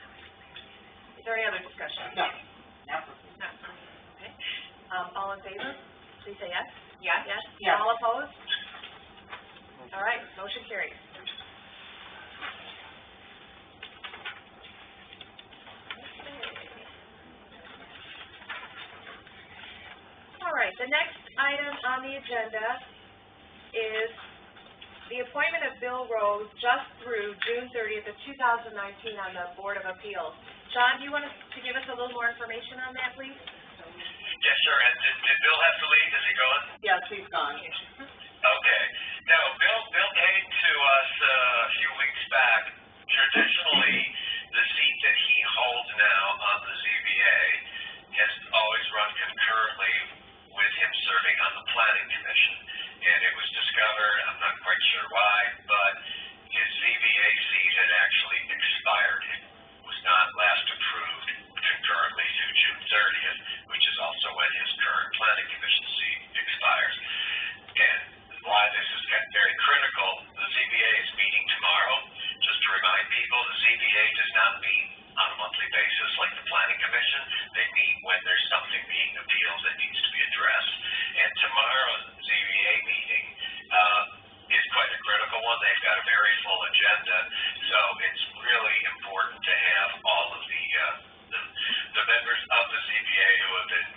Is there any other discussion? No. Not for me. Okay. All in favor? Please say yes. Yes? Yes? Yes. All opposed? All right, motion carries. All right, the next item on the agenda is the appointment of Bill Rose just through June 30th of 2019 on the Board of Appeals. John, do you want to give us a little more information on that, please? Yes, sir, and did Bill have to leave, is he going? Yes, he's gone. Okay. Now, Bill came to us a few weeks back. Traditionally, the seat that he holds now on the ZBA has always run concurrently with him serving on the Planning Commission. And it was discovered, I'm not quite sure why, but his ZBA seat had actually expired. It was not last approved concurrently through June 30th, which is also when his current Planning Commission seat expires. And why this is very critical, the ZBA is meeting tomorrow. Just to remind people, the ZBA does not meet on a monthly basis like the Planning Commission. They meet when there's something being appealed that needs to be addressed. And tomorrow's ZBA meeting is quite a critical one. They've got a very full agenda, so it's really important to have all of the members of the ZBA who have been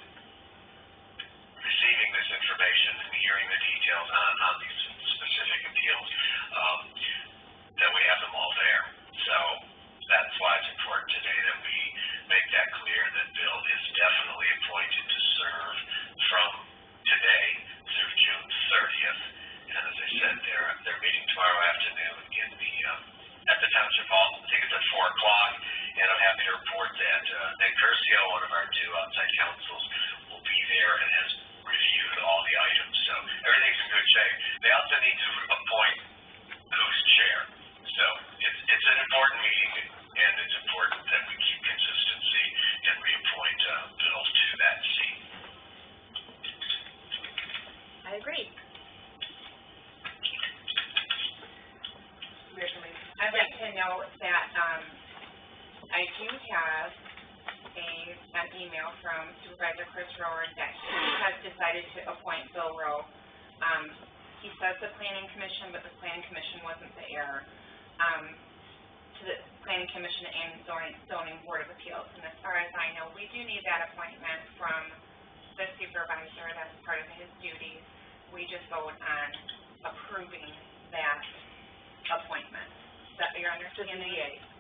receiving this information and hearing the details on these specific appeals, that we have them all there. So that's why it's important today that we make that clear that Bill is definitely appointed to serve from today through June 30th. And as I said, they're meeting tomorrow afternoon in the at the Township Hall. I think it's at 4 o'clock, and I'm happy to report that Nick Curcio, one of our two outside counsels, will be there and has reviewed all the items. So everything's in good shape. They also need to appoint who's chair. So it's an important meeting, and it's important that we keep consistency and reappoint Bill to that seat. I agree. I'd like to note that, I do have an email from Supervisor Chris Rower that he has decided to appoint Bill Rowe. He says the Planning Commission, but the Planning Commission wasn't the error, to the Planning Commission and Zoning Board of Appeals. And as far as I know, we do need that appointment from the supervisor. That's part of his duties. We just vote on approving that appointment. Is that your understanding?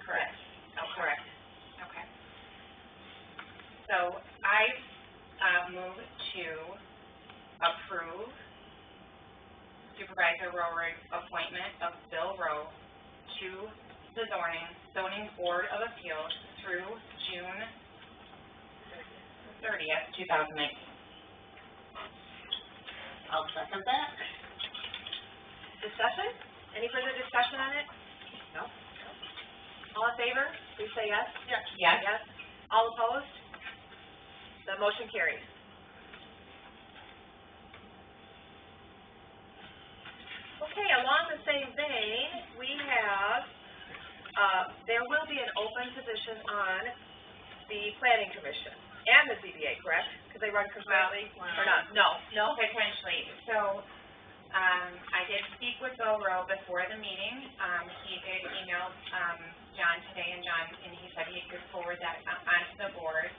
Correct. Oh, correct. Okay. So I move to approve Supervisor Rower's appointment of Bill Rowe to the Zoning Board of Appeals through June 30th, 2019. I'll second that. Discussion? Any further discussion on it? No. All in favor? Please say yes. Yes. Yes? Yes. All opposed? The motion carries. Okay, along the same vein, we have, there will be an open position on the Planning Commission and the ZBA, correct? Because they run concurrently, or not? No. Potentially. So, I did speak with Bill Rowe before the meeting. He did email, John today, and he said he could forward that onto the board.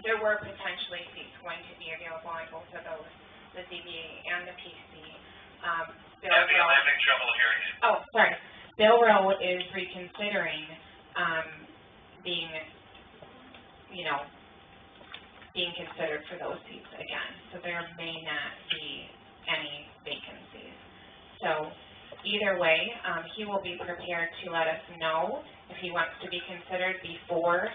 There were potentially seats going to be available on both of those, the ZBA and the PC. Bill I'm Rowe. having trouble hearing you. Oh, sorry. Bill Rowe is reconsidering, being considered for those seats again. So there may not be any vacancies. So either way, he will be prepared to let us know if he wants to be considered before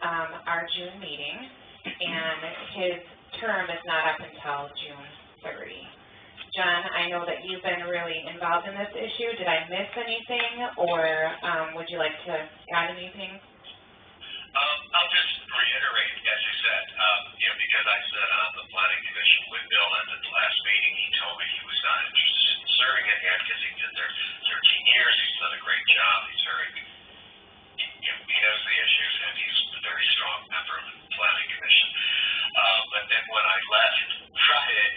our June meeting, and his term is not up until June 30. John, I know that you've been really involved in this issue. Did I miss anything, or would you like to add anything? I'll just reiterate, as you said, because as I said on the planning commission with Bill at the last meeting, he told me he was not interested in serving again because he's been there 13 years, he's done a great job, he's very, he knows the issues, and he's a very strong member of the planning commission. But then when I left Friday,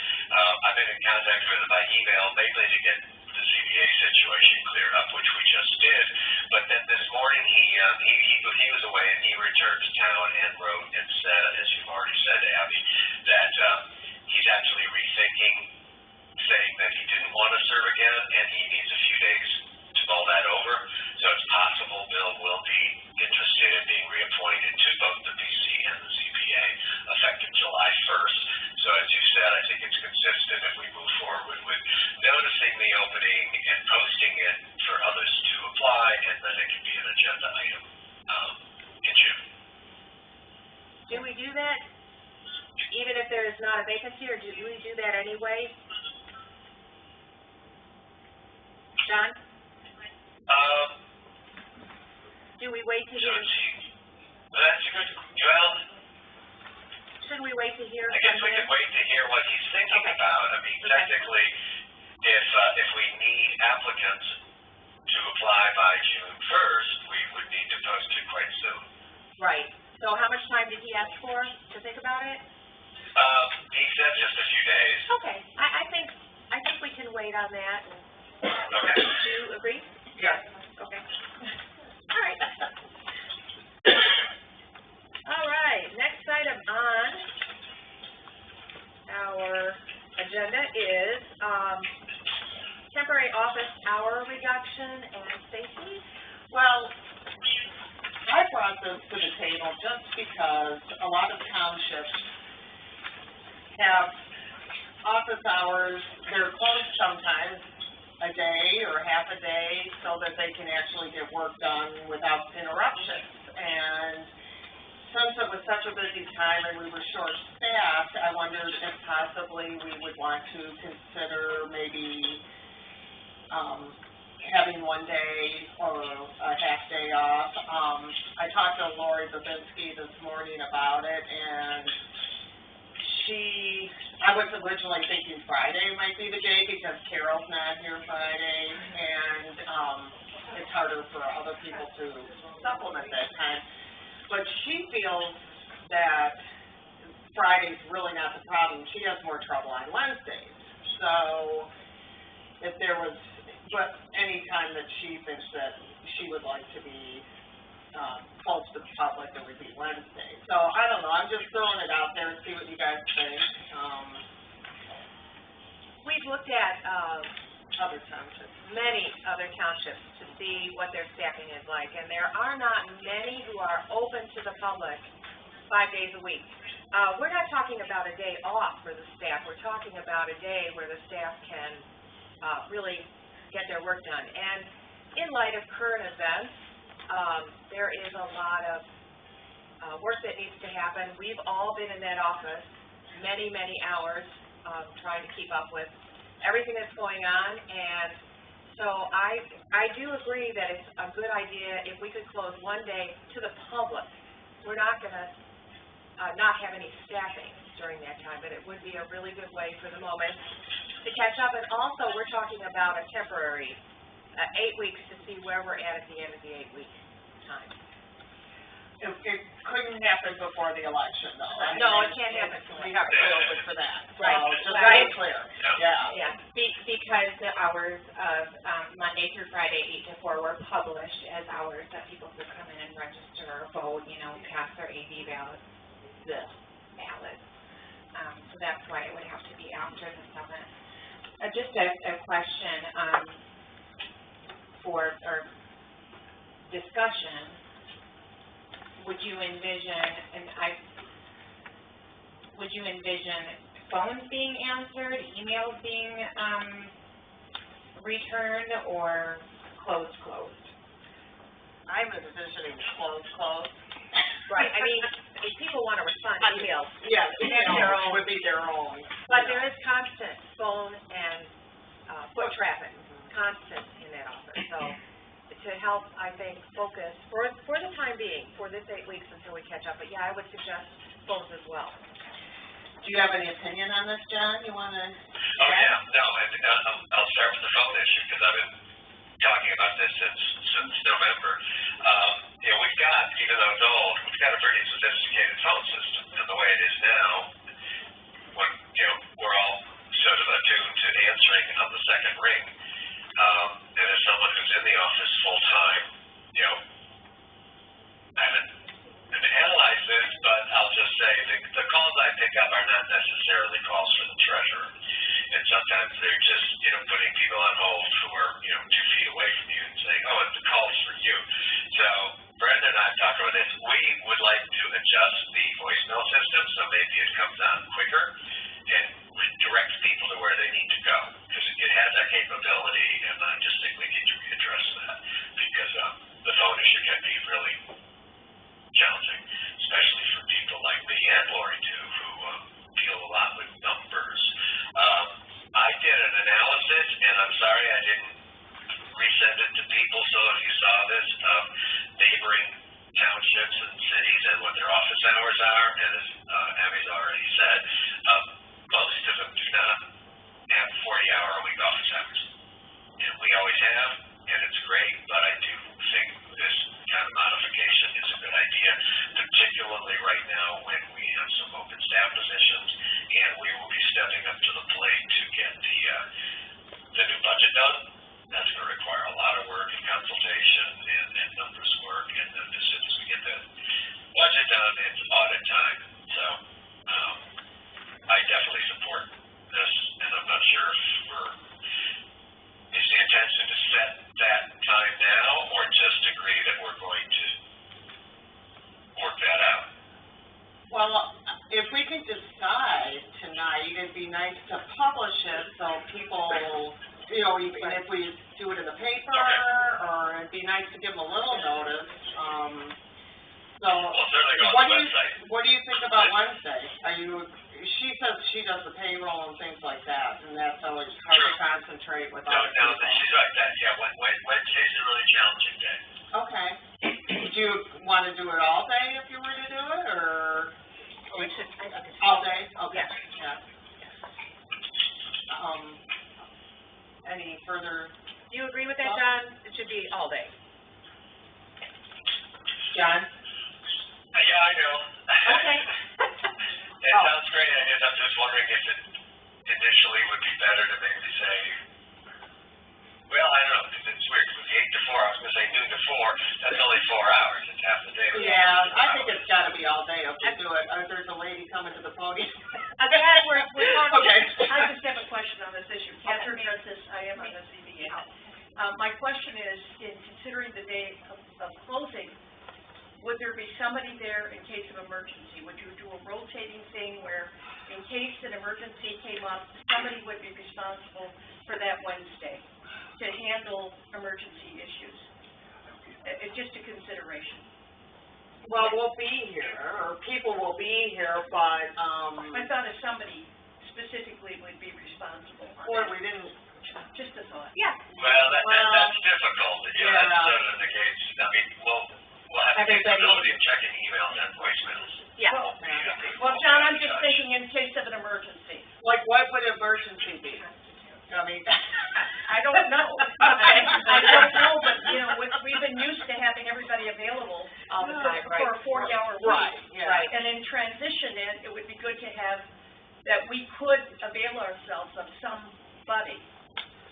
I've been in contact with him by email, mainly to get the CBA situation cleared up, which we just did. But then this morning, he was away and he returned to town and wrote and said, as you've already said, Abby, that he's actually rethinking, saying that he didn't want to serve again and he needs a few days to mull that over. So it's possible Bill will be interested in being reappointed to both the PC and the CPA effective July 1st. So as you said, I think it's consistent if we move forward with noticing the opening and posting it for others to apply, and then it can be an agenda item in June. Do we do that even if there is not a vacancy, or do we do that anyway? John? Do we wait to hear? That's a good, well, Should we wait to hear? I guess we could wait to hear what he's thinking about. I mean, technically, if we need applicants to apply by June 1st, we would need to post it quite soon. Right. So how much time did he ask for to think about it? He said just a few days. Okay. I think we can wait on that. Okay. Do you agree? Yes. Okay. All right. All right, next item on our agenda is, temporary office hour reduction and safety. Well, I brought this to the table just because a lot of townships have office hours, they're closed sometimes a day or half a day so that they can actually get work done without interruptions. And since it was such a busy time and we were short-staffed, I wondered if possibly we would want to consider maybe having one day or a half day off. I talked to Lori Babinski this morning about it, and I was originally thinking Friday might be the day because Carol's not here Friday, and it's harder for other people to supplement that time. But she feels that Friday's really not the problem. She has more trouble on Wednesdays. So if there was, but any time that she thinks that she would like to be close to the public, it would be Wednesday. So I don't know, I'm just throwing it out there and see what you guys think. We've looked at, Other townships. many other townships to see what their staffing is like, and there are not many who are open to the public 5 days a week. We're not talking about a day off for the staff, we're talking about a day where the staff can really get their work done. And in light of current events, there is a lot of work that needs to happen. We've all been in that office many, many hours trying to keep up with everything that's going on, and so I do agree that it's a good idea if we could close one day to the public. We're not going to not have any staffing during that time, but it would be a really good way for the moment to catch up. And also, we're talking about a temporary 8 weeks to see where we're at the end of the 8-week time. It couldn't happen before the election, though. No, it can't happen. We have to be open for that. Right. So, just to Right. be clear. Yeah. Yeah, because the hours of Monday through Friday, 8 to 4, were published as hours that people could come in and register or vote, cast their AD ballots. So that's why it would have to be after the 7th. Just a question for discussion. Would you envision phones being answered, emails being returned, or closed? I'm envisioning closed. Right, I mean, if people want to respond to emails. Yes, their own. would be their own. But there is constant phone and foot traffic, constant in that office. So to help, I think, focus for the time being, for this 8 weeks until we catch up. But yeah, I would suggest phones as well. Do you have any opinion on this, John? You wanna? Oh, yeah, no, I'll start with the phone issue, because I've been talking about this since November. You know, we've got, even though it's old, we've got a pretty sophisticated phone system, and the way it is now, when, you know, we're all sort of attuned to answering on the second ring. And as someone who's in the office full-time, you know, I haven't analyzed this, but I'll just say the calls I pick up are not necessarily calls for the treasurer. And sometimes they're just, you know, putting people on hold who are, you know, 2 feet away from you and saying, oh, it's a call's for you. So Brenda and I have talked about this. We would like to adjust the voicemail system so maybe it comes on quicker and directs people to where they need to go. Because it has that capability, and I just think we need to readdress that. Because the phone issue can be really challenging, especially for people like me and Lori too, who deal a lot with numbers. I did an analysis, and I'm sorry I didn't resend it to people, so if you saw this, neighboring townships and cities and what their office hours are, and as Abby's already said, most of them do not have 40-hour-a-week office hours. And we always have, and it's great, but I do think this kind of modification is a good idea, particularly right now when we have some open staff positions, and we will be stepping up to the plate to get the new budget done. That's going to require a lot of work and consultation and numbers work, and then as soon as we get the budget done, it's audit time. So I definitely support this, and I'm not sure if is the intention to set that time now, or just agree that we're going to work that out? Well, if we can decide tonight, it'd be nice to publish it so people, you know, even if we do it in the paper, or it'd be nice to give them a little notice, so. Well, certainly go on the website. What do you think about Wednesday? She says she does the payroll and things like that, and that's always hard to concentrate with other people. No, she's right, Wednesday's a really challenging day. Okay. Would you want to do it all day if you were to do it, or? All day? Okay, yeah. Any further? Do you agree with that, John? It should be all day. John? Yeah, I know. Okay. It sounds great, I guess I'm just wondering if it initially would be better to maybe say, well, I don't know, because it's weird, with the 8 to 4, I was going to say noon to 4, that's only 4 hours, it's half the day. Yeah, I think it's gotta be all day if we do it. There's a lady coming to the podium. Okay, we're talking. Okay. I just have a question on this issue. Catherine Francis, I am on the ZBA. My question is, in considering the day of closing, would there be somebody there in case of emergency? Would you do a rotating thing where, in case an emergency came up, somebody would be responsible for that Wednesday to handle emergency issues? It's just a consideration. Well, we'll be here, or people will be here, but, I thought if somebody specifically would be responsible on boy, that. we didn't. Just a thought. Yeah. Well, that's difficult, that's sort of the case, I mean, we'll have the capability of checking emails and voicemails. Yeah. Well, John, I'm just thinking in case of an emergency. Like, what would emergency be? I mean. I don't know. Okay, I don't know, but, you know, we've been used to having everybody available All the time, right? for a 40-hour week. Right, yeah. Right. And in transition, it would be good to have, that we could avail ourselves of somebody.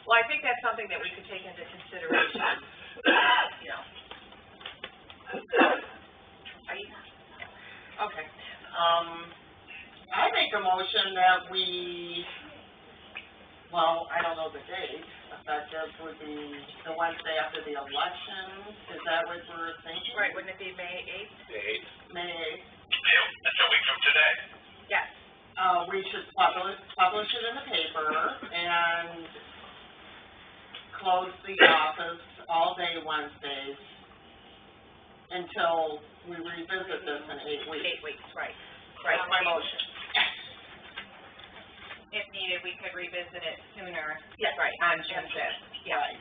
Well, I think that's something that we could take into consideration. Yeah. Okay. I make a motion that we, well, I don't know the date, effective would be the Wednesday after the election. Is that what we're thinking? Right, wouldn't it be May 8th? May 8th. Yeah, that's a week from today. Yes. We should publish it in the paper and close the office all day Wednesdays until we revisit this in 8 weeks. 8 weeks, right. That's my motion. If needed, we could revisit it sooner. Yes, right, on June 5th, yeah. Right.